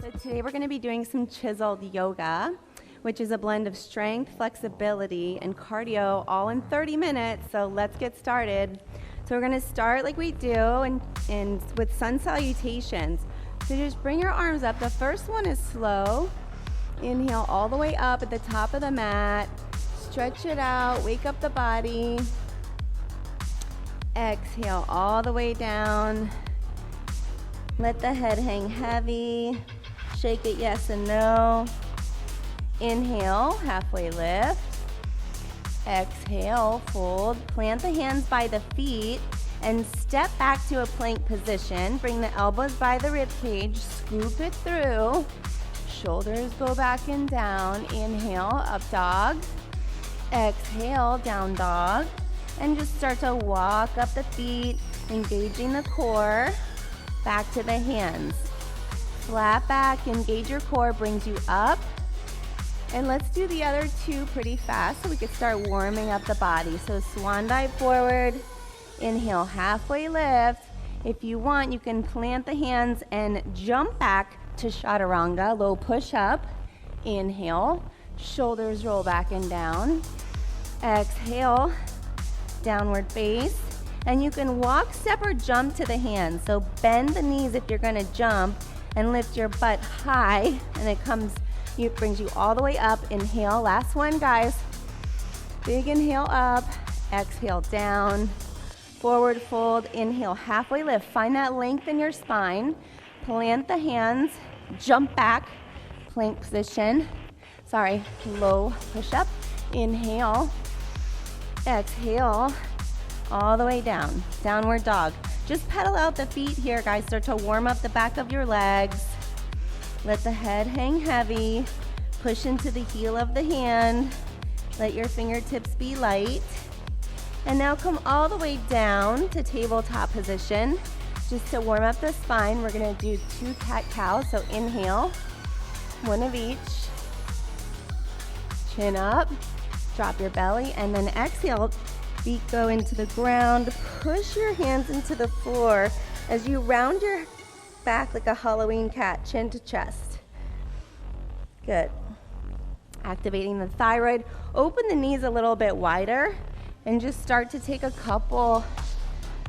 So today we're going to be doing some chiseled yoga, which is a blend of strength, flexibility, and cardio all in 30 minutes. So let's get started. So we're going to start like we do and with sun salutations. So just bring your arms up. The first one is slow. Inhale all the way up at the top of the mat. Stretch it out, wake up the body. Exhale all the way down. Let the head hang heavy. Shake it yes and no. Inhale, halfway lift. Exhale, fold. Plant the hands by the feet and step back to a plank position. Bring the elbows by the rib cage, scoop it through. Shoulders go back and down. Inhale, up dog. Exhale, down dog. And just start to walk up the feet, engaging the core. Back to the hands. Flat back, engage your core, brings you up. And let's do the other two pretty fast so we can start warming up the body. So swan dive forward. Inhale, halfway lift. If you want, you can plant the hands and jump back to chaturanga, low push up. Inhale, shoulders roll back and down. Exhale, downward face. And you can walk, step, or jump to the hands. So bend the knees if you're gonna jump and lift your butt high, and it brings you all the way up. Inhale, last one, guys. Big inhale up, exhale down, forward fold, inhale, halfway lift. Find that length in your spine. Plant the hands, jump back, plank position. Low push up. Inhale, exhale, all the way down, downward dog. Just pedal out the feet here, guys. Start to warm up the back of your legs. Let the head hang heavy. Push into the heel of the hand. Let your fingertips be light. And now come all the way down to tabletop position. Just to warm up the spine, we're gonna do 2 cat-cows. So inhale, one of each. Chin up, drop your belly, and then exhale. Feet go into the ground. Push your hands into the floor as you round your back like a Halloween cat, chin to chest. Good. Activating the thyroid. Open the knees a little bit wider and just start to take a couple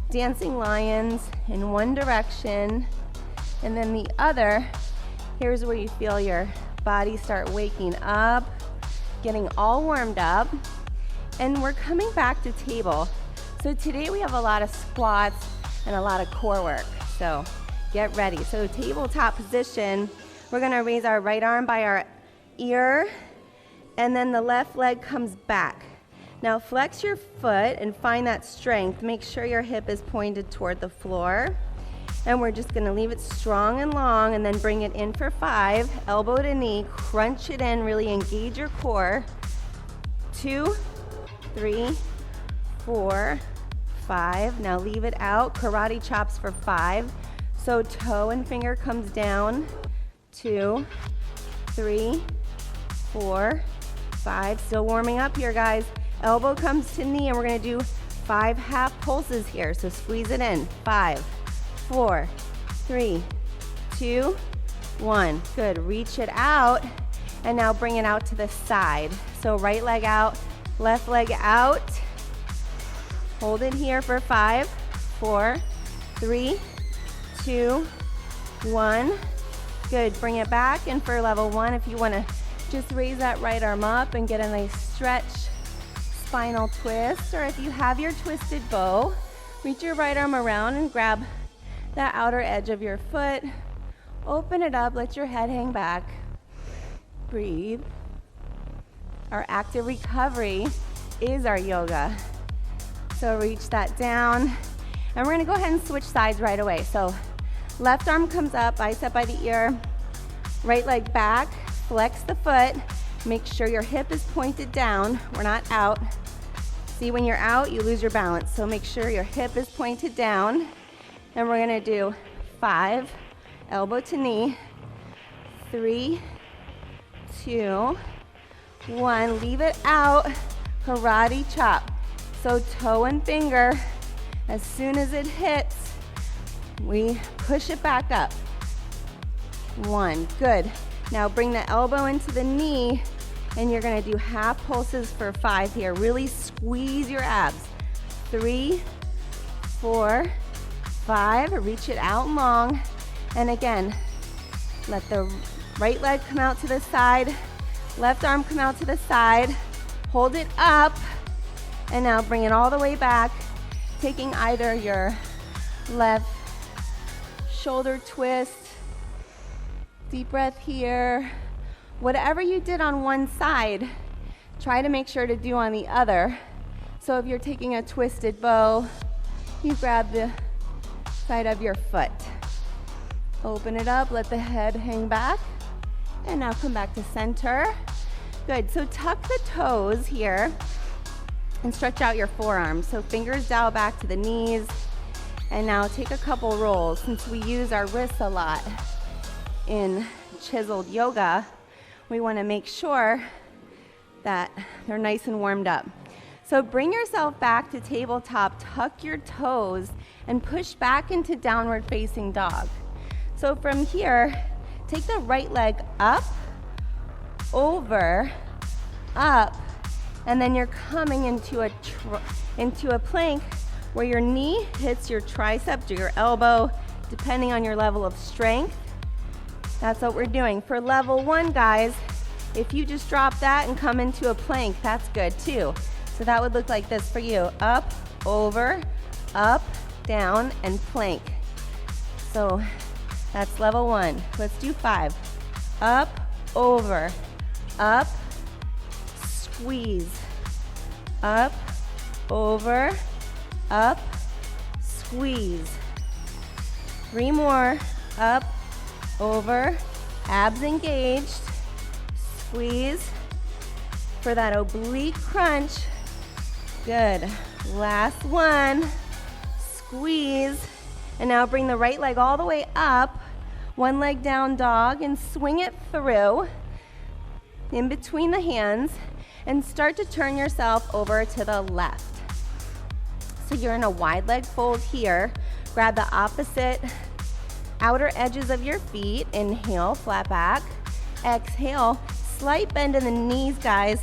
dancing lions in one direction and then the other. Here's where you feel your body start waking up, getting all warmed up. And we're coming back to table. So today we have a lot of squats and a lot of core work. So get ready. So tabletop position, we're gonna raise our right arm by our ear and then the left leg comes back. Now flex your foot and find that strength. Make sure your hip is pointed toward the floor. And we're just gonna leave it strong and long and then bring it in for 5. Elbow to knee, crunch it in, really engage your core. 2, 3, 4, 5. Now leave it out. Karate chops for 5. So toe and finger comes down. 2, 3, 4, 5. Still warming up here, guys. Elbow comes to knee, and we're gonna do 5 half pulses here. So squeeze it in. 5, 4, 3, 2, 1. Good. Reach it out, and now bring it out to the side. So right leg out. Left leg out. Hold it here for 5, 4, 3, 2, 1. Good. Bring it back. And for level 1, if you want to just raise that right arm up and get a nice stretch, spinal twist. Or if you have your twisted bow, reach your right arm around and grab that outer edge of your foot. Open it up. Let your head hang back. Breathe. Our active recovery is our yoga. So reach that down. And we're gonna go ahead and switch sides right away. So left arm comes up, bicep by the ear. Right leg back, flex the foot. Make sure your hip is pointed down. We're not out. See, when you're out, you lose your balance. So make sure your hip is pointed down. And we're gonna do 5, elbow to knee. 3, 2, 1. Leave it out. Karate chop. So toe and finger As soon as it hits, we push it back up. 1, good. Now bring the elbow into the knee, and you're gonna do half pulses for 5 here. Really squeeze your abs. 3, 4, 5, reach it out long. And again, let the right leg come out to the side, left arm come out to the side, hold it up, and now bring it all the way back, taking either your left shoulder twist, deep breath here. Whatever you did on one side, try to make sure to do on the other. So if you're taking a twisted bow, you grab the side of your foot. Open it up, let the head hang back, and now come back to center. Good, so tuck the toes here and stretch out your forearms. So fingers dial back to the knees, and now take a couple rolls. Since we use our wrists a lot in chiseled yoga, we want to make sure that they're nice and warmed up. So bring yourself back to tabletop, tuck your toes, and push back into downward facing dog. So from here, take the right leg up, over, up, and then you're coming into a plank where your knee hits your tricep or your elbow, depending on your level of strength. That's what we're doing. For level 1, guys, if you just drop that and come into a plank, that's good too. So that would look like this for you. Up, over, up, down, and plank. So that's level 1. Let's do 5. Up, over, up, squeeze. Up, over, up, squeeze. 3 more. Up, over, abs engaged, squeeze. For that oblique crunch. Good. Last one. Squeeze. And now bring the right leg all the way up, one leg down dog, and swing it through in between the hands, and start to turn yourself over to the left. So you're in a wide leg fold here. Grab the opposite outer edges of your feet. Inhale, flat back. Exhale, slight bend in the knees, guys.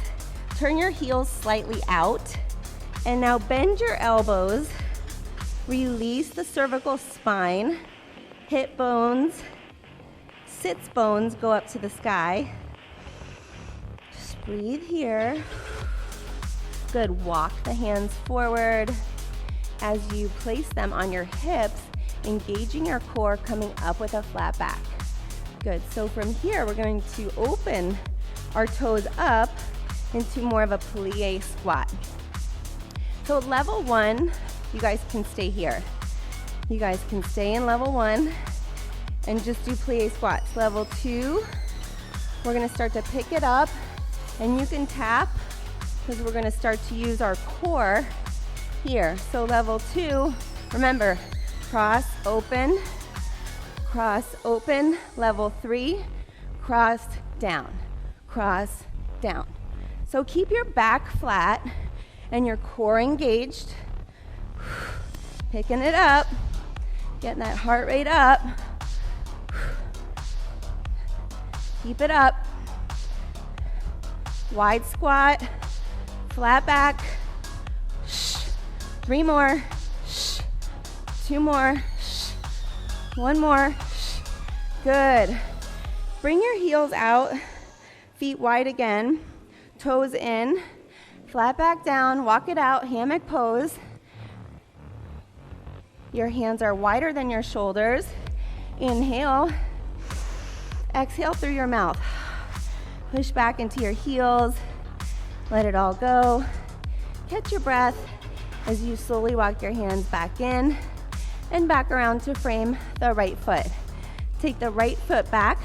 Turn your heels slightly out. And now bend your elbows. Release the cervical spine. Hip bones, sits bones go up to the sky. Just breathe here. Good, walk the hands forward as you place them on your hips, engaging your core, coming up with a flat back. Good, so from here we're going to open our toes up into more of a plie squat. So level 1, you guys can stay here. You guys can stay in level 1 and just do plie squats. Level 2, we're gonna start to pick it up, and you can tap because we're gonna start to use our core here. So level 2, remember, cross, open, cross, open. Level 3, cross, down, cross, down. So keep your back flat and your core engaged. Picking it up, getting that heart rate up. Keep it up. Wide squat, flat back. 3 more. 2 more. 1 more. Good. Bring your heels out, feet wide again, toes in, flat back down, walk it out, hammock pose. Your hands are wider than your shoulders. Inhale. Exhale through your mouth. Push back into your heels. Let it all go. Catch your breath as you slowly walk your hands back in and back around to frame the right foot. Take the right foot back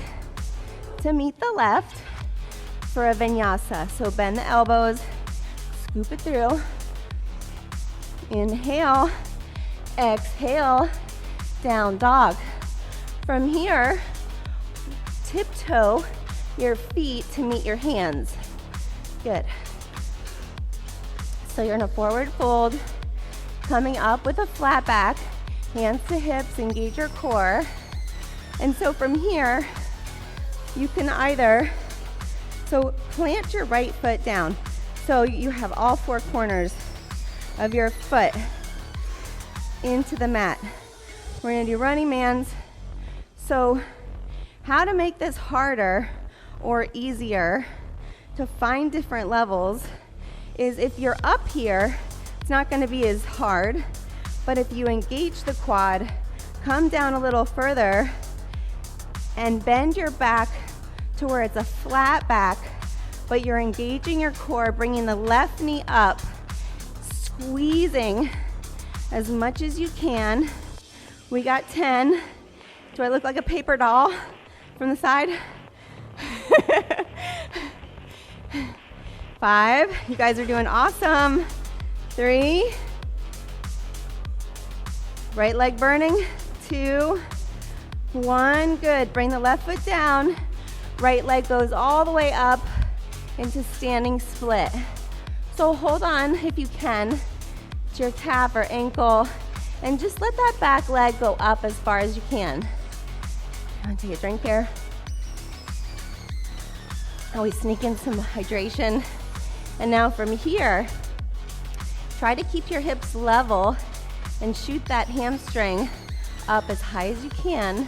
to meet the left for a vinyasa. So bend the elbows, scoop it through. Inhale. Exhale, down dog. From here, tiptoe your feet to meet your hands. Good. So you're in a forward fold. Coming up with a flat back, hands to hips, engage your core. And so from here, you can either, so plant your right foot down. So you have all four corners of your foot into the mat. We're gonna do running mans. So how to make this harder or easier to find different levels is if you're up here, it's not gonna be as hard, but if you engage the quad, come down a little further and bend your back to where it's a flat back, but you're engaging your core, bringing the left knee up, squeezing as much as you can. We got 10. Do I look like a paper doll from the side? 5, you guys are doing awesome. 3, right leg burning. 2, 1, good. Bring the left foot down. Right leg goes all the way up into standing split. So hold on if you can to your calf or ankle and just let that back leg go up as far as you can. I'm gonna take a drink here. Always sneak in some hydration. And now from here, try to keep your hips level and shoot that hamstring up as high as you can.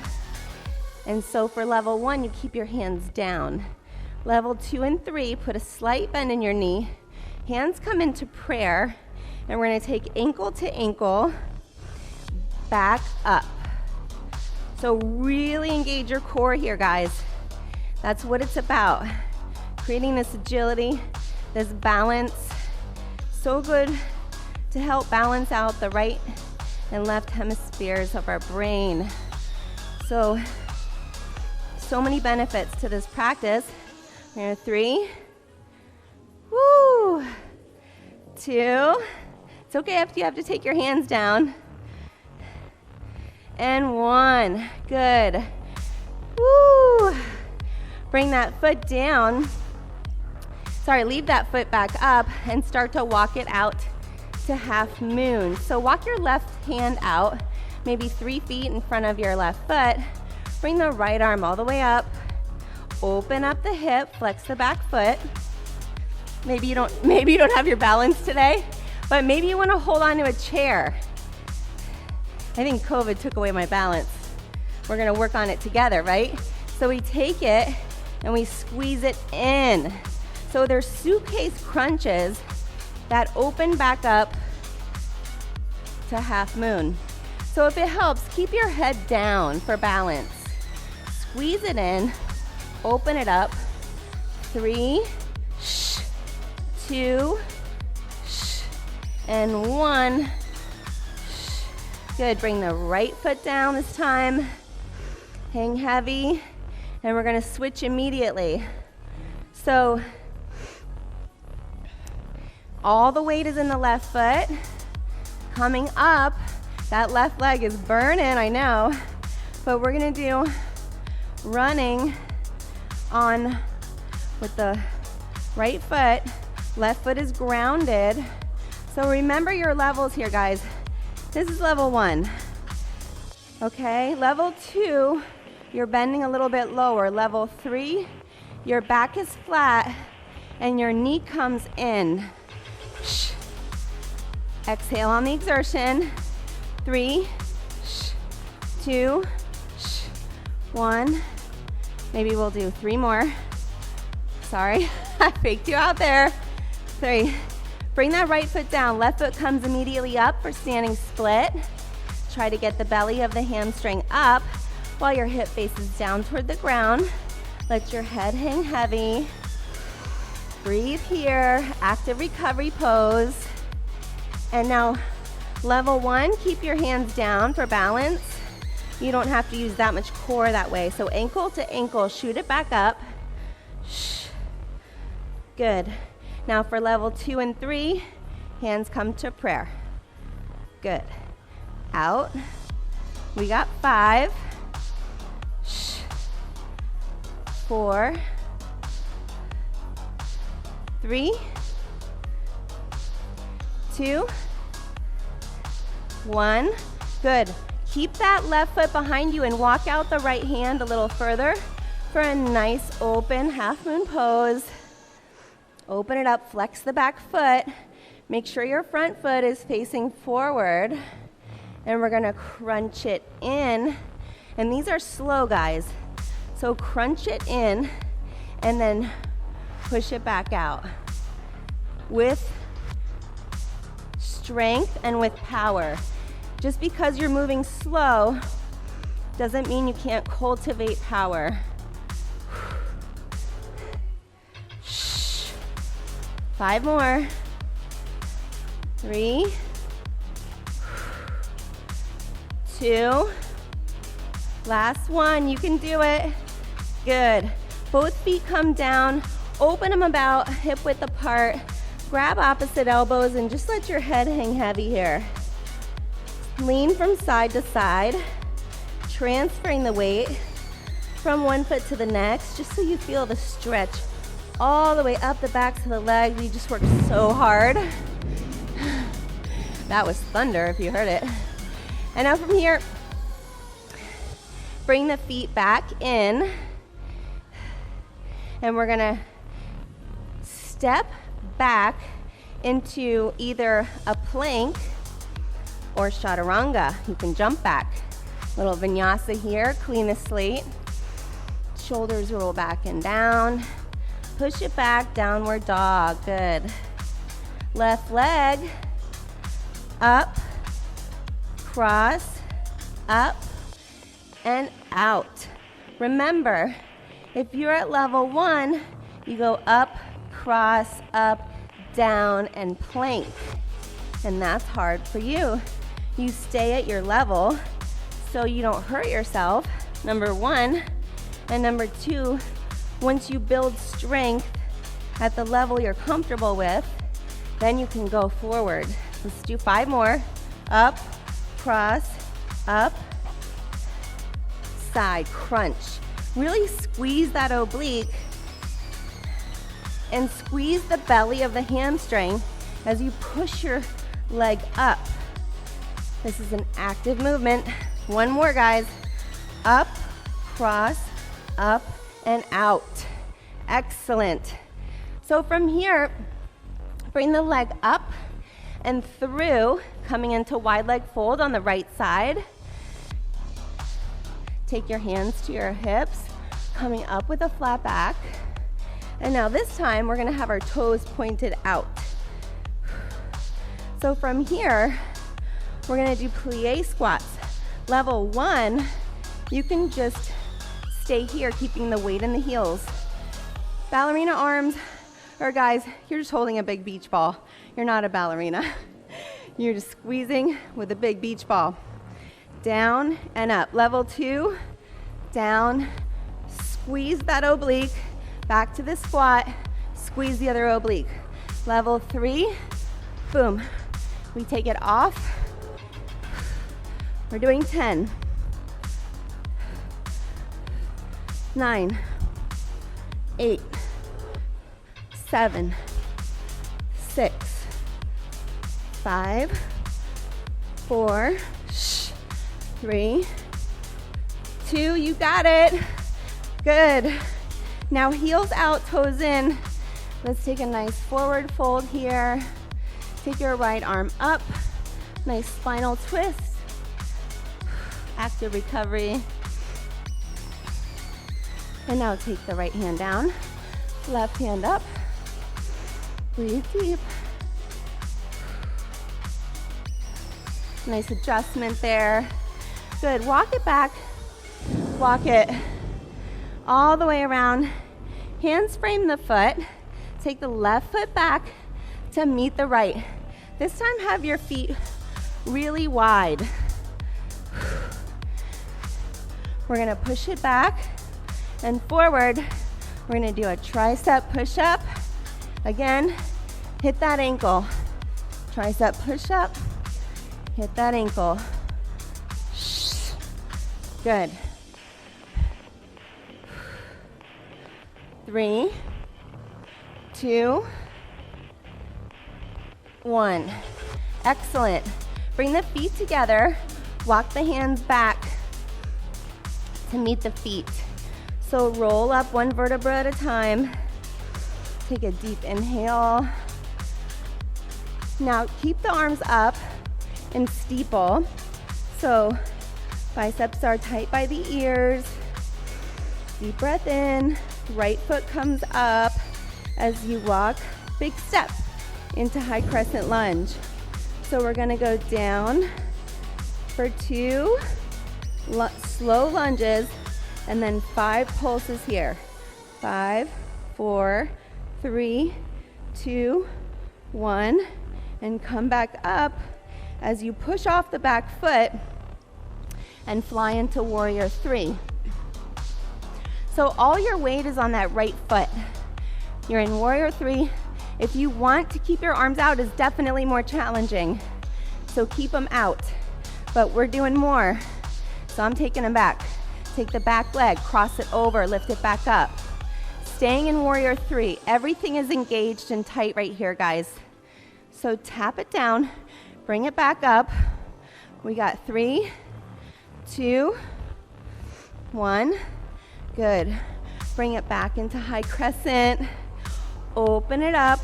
And so for level 1, you keep your hands down. Level 2 and 3, put a slight bend in your knee. Hands come into prayer, and we're gonna take ankle to ankle, back up. So really engage your core here, guys. That's what it's about. Creating this agility, this balance. So good to help balance out the right and left hemispheres of our brain. So many benefits to this practice. We're gonna 3, woo, 2, it's okay if you have to take your hands down, and 1, good, woo. Bring that foot down, leave that foot back up and start to walk it out to half moon. So walk your left hand out, maybe 3 feet in front of your left foot. Bring the right arm all the way up. Open up the hip, flex the back foot. Maybe you don't have your balance today, but maybe you want to hold on to a chair. I think COVID took away my balance. We're going to work on it together, right? So we take it and we squeeze it in. So there's suitcase crunches that open back up to half moon. So if it helps, keep your head down for balance. Squeeze it in, open it up. 3, 2, and 1. Good, bring the right foot down this time. Hang heavy, and we're gonna switch immediately. So all the weight is in the left foot. Coming up, that left leg is burning, I know, but we're gonna do running on with the right foot. Left foot is grounded. So remember your levels here, guys. This is level 1. Okay, level 2, you're bending a little bit lower. Level 3, your back is flat and your knee comes in. Exhale on the exertion. 3, 2, 1. Maybe we'll do 3 more. Sorry, I faked you out there. 3. Bring that right foot down. Left foot comes immediately up for standing split. Try to get the belly of the hamstring up while your hip faces down toward the ground. Let your head hang heavy. Breathe here, active recovery pose. And now, level 1, keep your hands down for balance. You don't have to use that much core that way. So ankle to ankle, shoot it back up. Good. Now for level 2 and 3, hands come to prayer. Good. Out. We got 5, 4, 3, 2, 1. Good. Keep that left foot behind you and walk out the right hand a little further for a nice open half moon pose. Open it up, flex the back foot. Make sure your front foot is facing forward. And we're gonna crunch it in. And these are slow, guys. So crunch it in and then push it back out with strength and with power. Just because you're moving slow doesn't mean you can't cultivate power. 5 more. 3, 2, last one. You can do it. Good. Both feet come down, open them about hip width apart, grab opposite elbows and just let your head hang heavy here. Lean from side to side, transferring the weight from one foot to the next, just so you feel the stretch all the way up the backs of the legs. We just worked so hard. That was thunder if you heard it. And now from here, bring the feet back in. And we're gonna step back into either a plank or chaturanga. You can jump back. Little vinyasa here, clean the slate. Shoulders roll back and down. Push it back, downward dog, good. Left leg, up, cross, up, and out. Remember, if you're at level 1, you go up, cross, up, down, and plank. And that's hard for you. You stay at your level so you don't hurt yourself, number 1. And number 2, once you build strength at the level you're comfortable with, then you can go forward. Let's do 5 more. Up, cross, up, side, crunch. Really squeeze that oblique and squeeze the belly of the hamstring as you push your leg up. This is an active movement. 1 more, guys. Up, cross, up, and out. Excellent. So from here, bring the leg up and through, coming into wide leg fold on the right side. Take your hands to your hips, coming up with a flat back. And now this time, we're gonna have our toes pointed out. So from here, we're gonna do plie squats. Level 1, you can just stay here, keeping the weight in the heels. Ballerina arms, or guys, you're just holding a big beach ball. You're not a ballerina. You're just squeezing with a big beach ball. Down and up. Level 2, down, squeeze that oblique, back to the squat, squeeze the other oblique. Level 3, boom. We take it off. We're doing 10. 9, 8, 7, 6, 5, 4, 3, 2, you got it. Good. Now heels out, toes in. Let's take a nice forward fold here. Take your right arm up. Nice spinal twist. Active recovery. And now take the right hand down, left hand up. Breathe deep. Nice adjustment there. Good, walk it back. Walk it all the way around. Hands frame the foot. Take the left foot back to meet the right. This time have your feet really wide. We're gonna push it back and forward. We're gonna do a tricep push-up. Again, hit that ankle. Tricep push-up, hit that ankle. Good. 3, 2, 1. Excellent. Bring the feet together. Walk the hands back to meet the feet. So roll up one vertebra at a time. Take a deep inhale. Now keep the arms up and steeple. So biceps are tight by the ears. Deep breath in. Right foot comes up as you walk. Big step into high crescent lunge. So we're gonna go down for 2 slow lunges and then 5 pulses here. 5, 4, 3, 2, 1, and come back up as you push off the back foot and fly into warrior 3. So all your weight is on that right foot. You're in warrior 3. If you want to keep your arms out, it's definitely more challenging. So keep them out. But we're doing more. So I'm taking them back. Take the back leg, cross it over, lift it back up. Staying in warrior 3. Everything is engaged and tight right here, guys. So tap it down, bring it back up. We got 3, 2, 1. Good. Bring it back into high crescent. Open it up.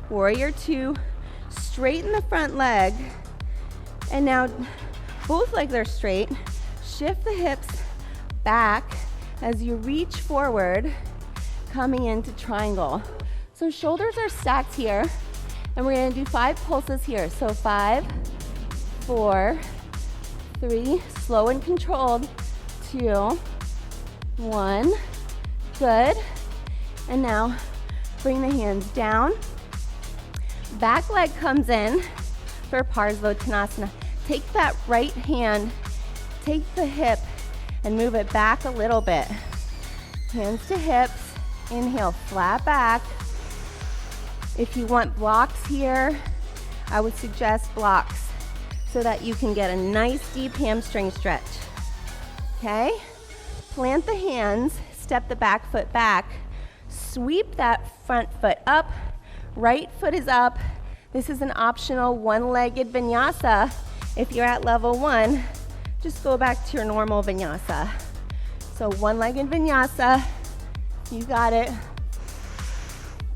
Warrior 2. Straighten the front leg. And now both legs are straight. Shift the hips back as you reach forward, coming into triangle. So shoulders are stacked here. And we're gonna do 5 pulses here. So 5, 4, 3, slow and controlled, 2, 1, good. And now bring the hands down. Back leg comes in for Parsvottanasana. Take that right hand, take the hip and move it back a little bit. Hands to hips, inhale, flat back. If you want blocks here, I would suggest blocks so that you can get a nice deep hamstring stretch. Okay? Plant the hands, step the back foot back, sweep that front foot up, right foot is up. This is an optional one-legged vinyasa. If you're at level 1, just go back to your normal vinyasa. So one-legged vinyasa, you got it.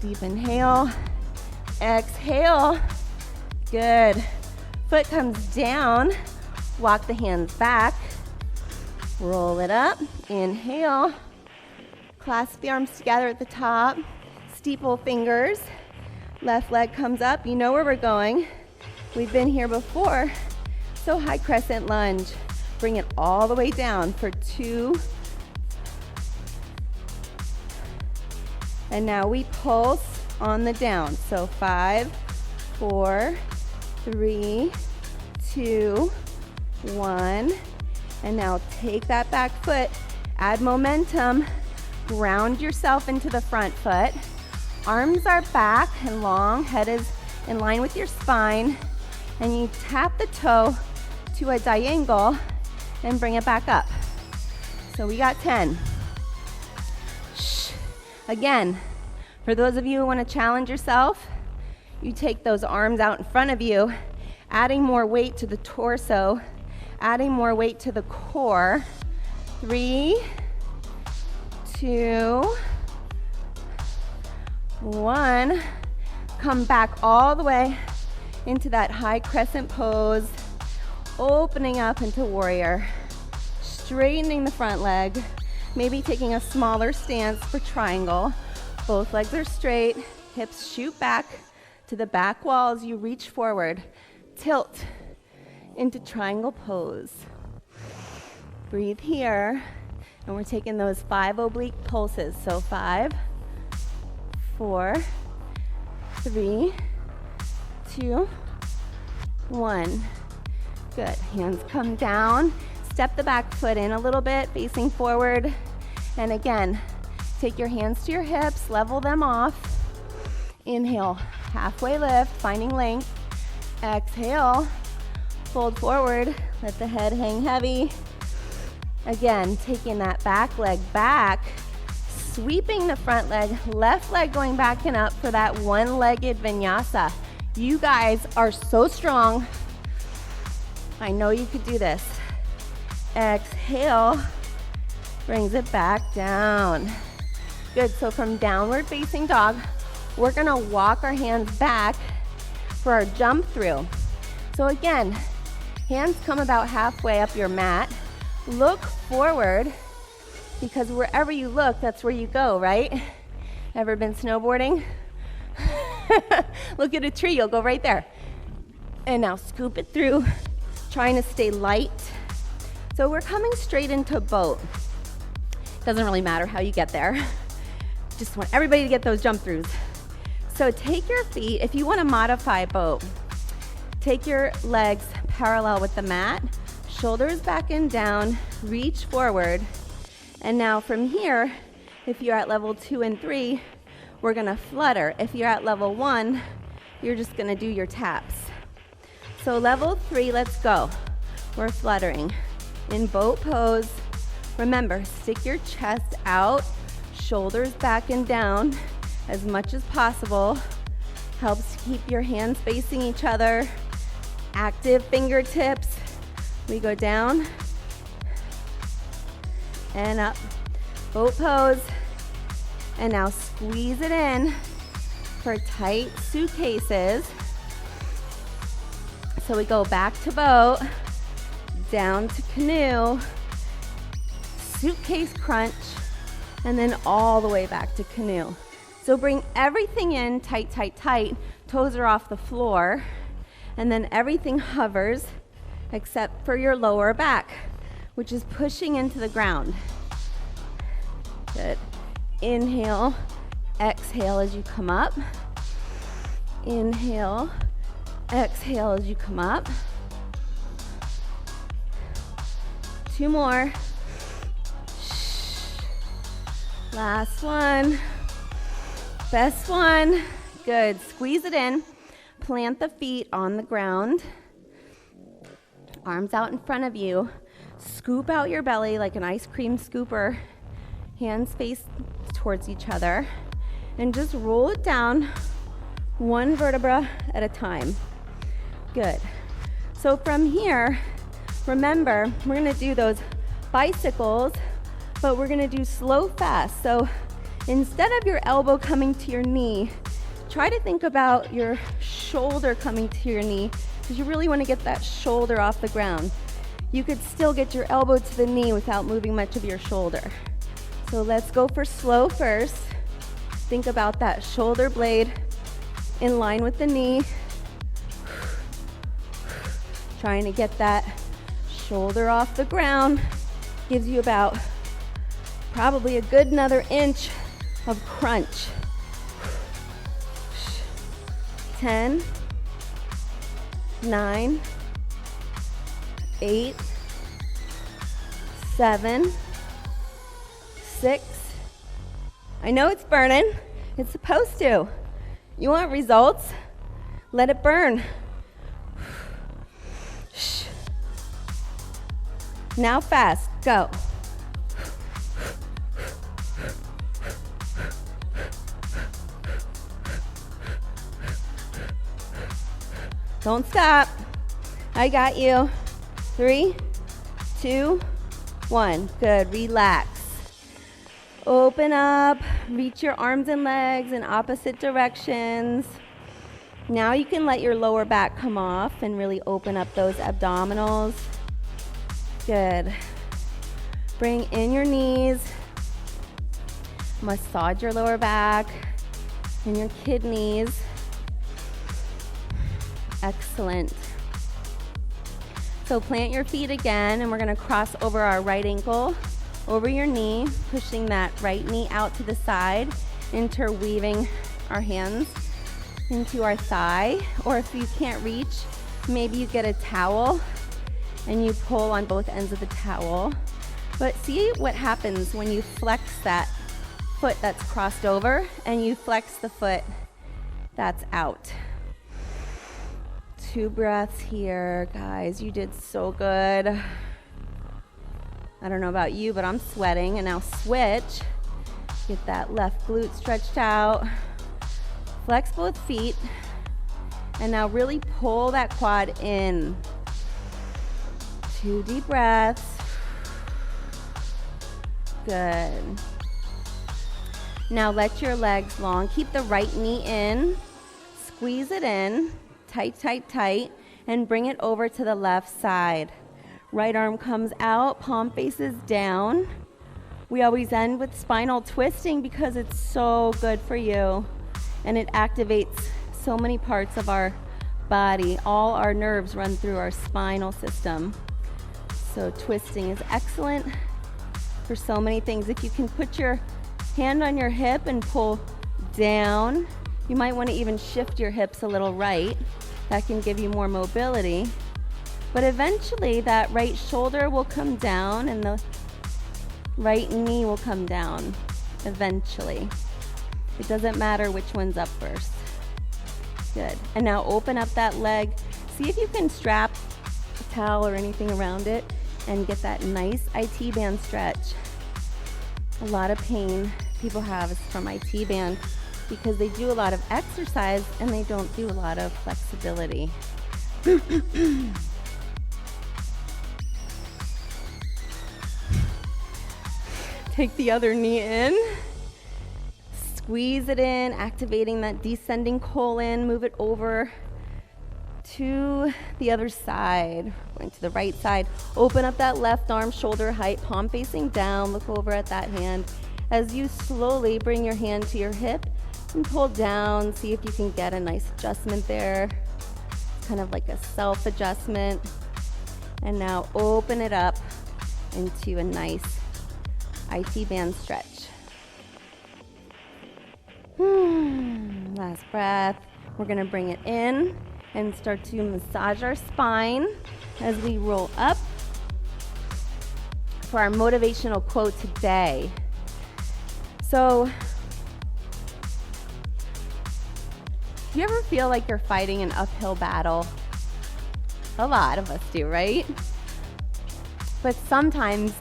Deep inhale, exhale, good. Foot comes down, walk the hands back, roll it up, inhale, clasp the arms together at the top, steeple fingers, left leg comes up, you know where we're going. We've been here before, so high crescent lunge. Bring it all the way down for 2. And now we pulse on the down. So 5, 4, 3, 2, 1. And now take that back foot, add momentum, ground yourself into the front foot. Arms are back and long, head is in line with your spine. And you tap the toe to a diagonal and bring it back up. So we got 10. Shh. Again, for those of you who want to challenge yourself, you take those arms out in front of you, adding more weight to the torso, adding more weight to the core. 3, 2, 1. Come back all the way into that high crescent pose, opening up into warrior, straightening the front leg, maybe taking a smaller stance for triangle. Both legs are straight, hips shoot back to the back wall as you reach forward. Tilt into triangle pose. Breathe here, and we're taking those 5 oblique pulses. So 5, 4, 3, 2, 1. Good. Hands come down. Step the back foot in a little bit, facing forward. And again, take your hands to your hips, level them off. Inhale, halfway lift, finding length. Exhale, fold forward, let the head hang heavy. Again, taking that back leg back, sweeping the front leg, left leg going back and up for that one-legged vinyasa. You guys are so strong. I know you could do this. Exhale, brings it back down. Good, so from downward facing dog, we're gonna walk our hands back for our jump through. So again, hands come about halfway up your mat. Look forward, because wherever you look, that's where you go, right? Ever been snowboarding? Look at a tree, you'll go right there. And now scoop it through, trying to stay light. So we're coming straight into boat. Doesn't really matter how you get there. Just want everybody to get those jump throughs. So take your feet, if you want to modify boat, take your legs parallel with the mat, shoulders back and down, reach forward. And now from here, if you're at level 2 and 3, we're gonna flutter. If you're at level 1, you're just gonna do your taps. So level 3, let's go. We're fluttering. In boat pose, remember, stick your chest out, shoulders back and down as much as possible. Helps to keep your hands facing each other. Active fingertips. We go down and up. Boat pose. And now squeeze it in for tight suitcases. So we go back to boat, down to canoe, suitcase crunch, and then all the way back to canoe. So bring everything in tight, tight, tight. Toes are off the floor. And then everything hovers except for your lower back, which is pushing into the ground. Good. Inhale, exhale as you come up. Inhale, exhale as you come up. 2 more. Last one. Best one. Good. Squeeze it in. Plant the feet on the ground. Arms out in front of you. Scoop out your belly like an ice cream scooper. Hands face towards each other. And just roll it down 1 vertebra at a time. Good. So from here, remember, we're gonna do those bicycles, but we're gonna do slow, fast. So instead of your elbow coming to your knee, try to think about your shoulder coming to your knee, because you really want to get that shoulder off the ground. You could still get your elbow to the knee without moving much of your shoulder. So let's go for slow first. Think about that shoulder blade in line with the knee. Trying to get that shoulder off the ground. Gives you about probably a good another inch of crunch. 10, 9, 8, 7, 6. I know it's burning. It's supposed to. You want results? Let it burn. Now fast. Go. Don't stop. I got you. 3, 2, 1. Good. Relax. Open up. Reach your arms and legs in opposite directions. Now you can let your lower back come off and really open up those abdominals. Good. Bring in your knees. Massage your lower back and your kidneys. Excellent. So plant your feet again, and we're going to cross over our right ankle over your knee, pushing that right knee out to the side, interweaving our hands into our thigh. Or if you can't reach, maybe you get a towel and you pull on both ends of the towel. But see what happens when you flex that foot that's crossed over and you flex the foot that's out. 2 breaths here, guys. You did so good. I don't know about you, but I'm sweating. And now switch. Get that left glute stretched out. Flex both feet. And now really pull that quad in. 2 deep breaths. Good. Now let your legs long. Keep the right knee in. Squeeze it in. Tight, tight, tight. And bring it over to the left side. Right arm comes out. Palm faces down. We always end with spinal twisting because it's so good for you. And it activates so many parts of our body. All our nerves run through our spinal system. So twisting is excellent for so many things. If you can put your hand on your hip and pull down, you might want to even shift your hips a little right. That can give you more mobility. But eventually that right shoulder will come down and the right knee will come down eventually. It doesn't matter which one's up first. Good. And now open up that leg. See if you can strap a towel or anything around it and get that nice IT band stretch. A lot of pain people have is from IT band because they do a lot of exercise and they don't do a lot of flexibility. Take the other knee in. Squeeze it in, activating that descending colon. Move it over to the other side. Going to the right side. Open up that left arm, shoulder height, palm facing down. Look over at that hand. As you slowly bring your hand to your hip and pull down. See if you can get a nice adjustment there. It's kind of like a self-adjustment. And now open it up into a nice IT band stretch. Last breath. We're going to bring it in and start to massage our spine as we roll up for our motivational quote today. So, do you ever feel like you're fighting an uphill battle? A lot of us do, right? But sometimes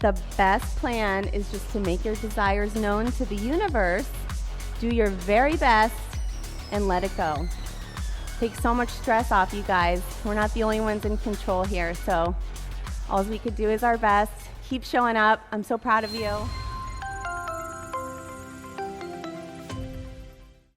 the best plan is just to make your desires known to the universe, do your very best, and let it go. Take so much stress off, you guys. We're not the only ones in control here, so all we could do is our best. Keep showing up. I'm so proud of you.